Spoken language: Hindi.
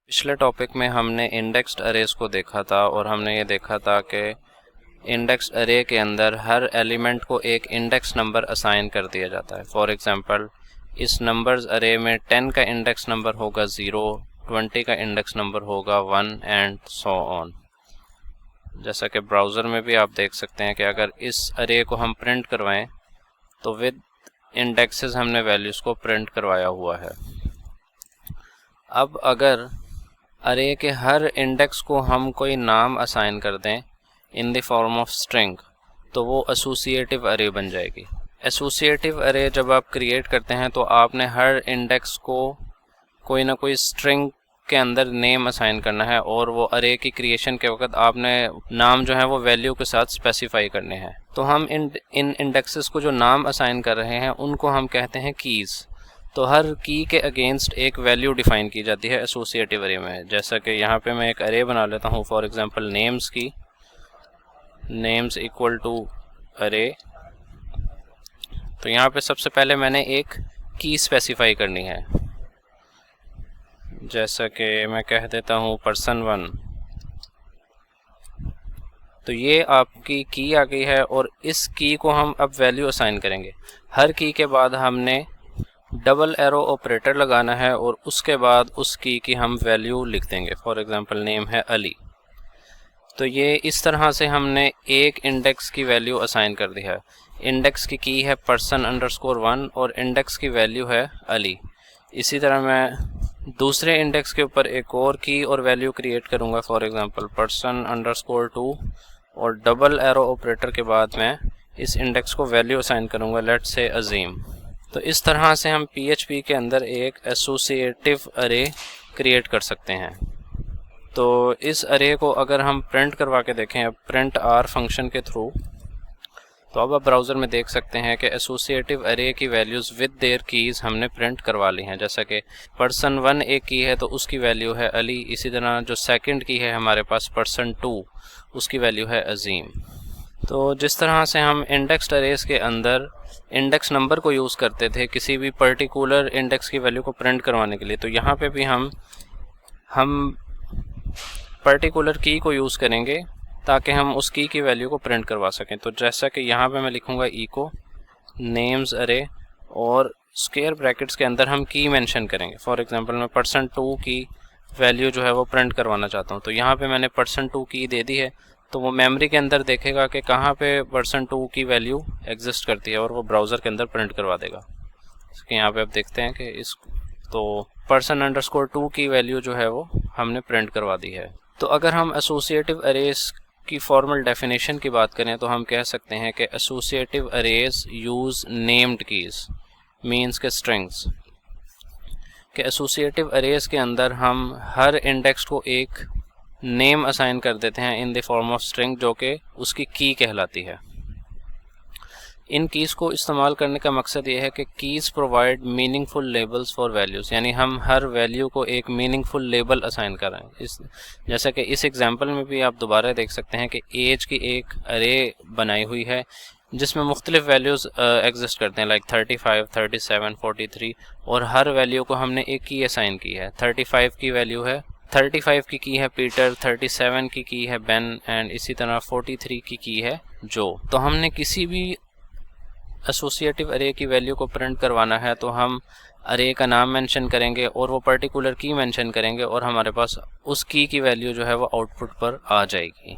पिछले टॉपिक में हमने इंडेक्स्ड अरेज को देखा था और हमने ये देखा था कि इंडेक्स्ड अरे के अंदर हर एलिमेंट को एक इंडेक्स नंबर असाइन कर दिया जाता है। फॉर एग्जांपल इस नंबर्स अरे में 10 का इंडेक्स नंबर होगा 0, 20 का इंडेक्स नंबर होगा 1 एंड सो ऑन। जैसा कि ब्राउज़र में भी आप देख सकते हैं कि अगर इस अरे को हम प्रिंट करवाएं तो विद इंडेक्सेस हमने वैल्यूज़ को प्रिंट करवाया हुआ है। अब अगर अरे के हर इंडेक्स को हम कोई नाम असाइन कर दें in the form of string तो वो एसोसिएटिव अरे बन जाएगी। एसोसिएटिव अरे जब आप क्रिएट करते हैं तो आपने हर इंडेक्स को कोई ना कोई स्ट्रिंग के अंदर नेम असाइन करना है और वो अरे की क्रिएशन के वक्त आपने नाम जो है वो वैल्यू के साथ स्पेसिफाई करने हैं। तो हम इन इंडेक्सेस को जो नाम असाइन कर रहे हैं उनको हम कहते हैं कीज़। तो हर की के अगेंस्ट एक वैल्यू डिफाइन की जाती है एसोसिएटिव अरे में। जैसा कि यहाँ पे मैं एक अरे बना लेता हूँ, फॉर एग्जांपल नेम्स की, नेम्स इक्वल टू अरे। तो यहाँ पे सबसे पहले मैंने एक की स्पेसिफाई करनी है। जैसा कि मैं कह देता हूँ person1। तो ये आपकी की आ गई है और इस की को हम अब वैल्यू असाइन करेंगे। हर की के बाद हमने डबल एरो ऑपरेटर लगाना है और उसके बाद उस की हम वैल्यू लिख देंगे। फॉर एग्जांपल नेम है अली। तो ये इस तरह से हमने एक इंडेक्स की वैल्यू असाइन कर दी है। इंडेक्स की है person_1 और इंडेक्स की वैल्यू है अली। इसी तरह मैं दूसरे इंडेक्स के ऊपर एक और की और वैल्यू क्रिएट करूँगा, फॉर एग्जांपल person_2 और डबल एरो ऑपरेटर के बाद मैं इस इंडेक्स को वैल्यू असाइन करूँगा, लेट्स से अजीम। तो इस तरह से हम PHP के अंदर एक एसोसिएटिव अरे क्रिएट कर सकते हैं। तो इस अरे को अगर हम प्रिंट करवा के देखें प्रिंट आर फंक्शन के थ्रू, तो अब आप ब्राउज़र में देख सकते हैं कि एसोसिएटिव अरे की वैल्यूज़ विद देयर कीज़ हमने प्रिंट करवा ली हैं। जैसा कि person1 एक की है तो उसकी वैल्यू है अली। इसी तरह जो सेकंड की है हमारे पास person2, उसकी वैल्यू है अजीम। तो जिस तरह से हम इंडेक्स्ड अरेज के अंदर इंडेक्स नंबर को यूज़ करते थे किसी भी पर्टिकुलर इंडेक्स की वैल्यू को प्रिंट करवाने के लिए, तो यहाँ पे भी हम पर्टिकुलर की को यूज़ करेंगे ताकि हम उस की वैल्यू को प्रिंट करवा सकें। तो जैसा कि यहाँ पे मैं लिखूँगा इको नेम्स अरे और स्क्वायर ब्रैकेट्स के अंदर हम की मेंशन करेंगे। फॉर एग्जांपल मैं person2 की वैल्यू जो है वो प्रिंट करवाना चाहता हूँ। तो यहाँ पे मैंने person2 की दे दी है तो वो मेमोरी के अंदर देखेगा कि कहाँ पे person2 की वैल्यू एग्जिस्ट करती है और वो ब्राउज़र के अंदर प्रिंट करवा देगा। इसके यहाँ पे आप देखते हैं कि इस तो person_2 की वैल्यू जो है वो हमने प्रिंट करवा दी है। तो अगर हम एसोसिएटिव अरेज की फॉर्मल डेफिनेशन की बात करें तो हम कह सकते हैं कि associative arrays use named keys, means के स्ट्रिंग्स के एसोसिएटिव अरेज के अंदर हम हर इंडेक्स को एक नेम असाइन कर देते हैं in the form of string जो कि उसकी की कहलाती है। इन कीज़ को इस्तेमाल करने का मकसद ये है कि keys provide meaningful labels for values, यानी हम हर वैल्यू को एक मीनिंगफुल लेबल असाइन कर रहे हैं। जैसा कि इस एग्जांपल में भी आप दोबारा देख सकते हैं कि एज की एक अरे बनाई हुई है जिसमें मुख्तलिफ वैल्यूज़ एग्जिस्ट करते हैं, लाइक 35, 37, 43 और हर वैल्यू को हमने एक की असाइन की है। 35 की वैल्यू है 35 की है पीटर, 37 की है बेन एंड इसी तरह 43 की है जो। तो हमने किसी भी एसोसिएटिव अरे की वैल्यू को प्रिंट करवाना है तो हम अरे का नाम मेंशन करेंगे और वो पर्टिकुलर की मेंशन करेंगे और हमारे पास उस की वैल्यू जो है वो आउटपुट पर आ जाएगी।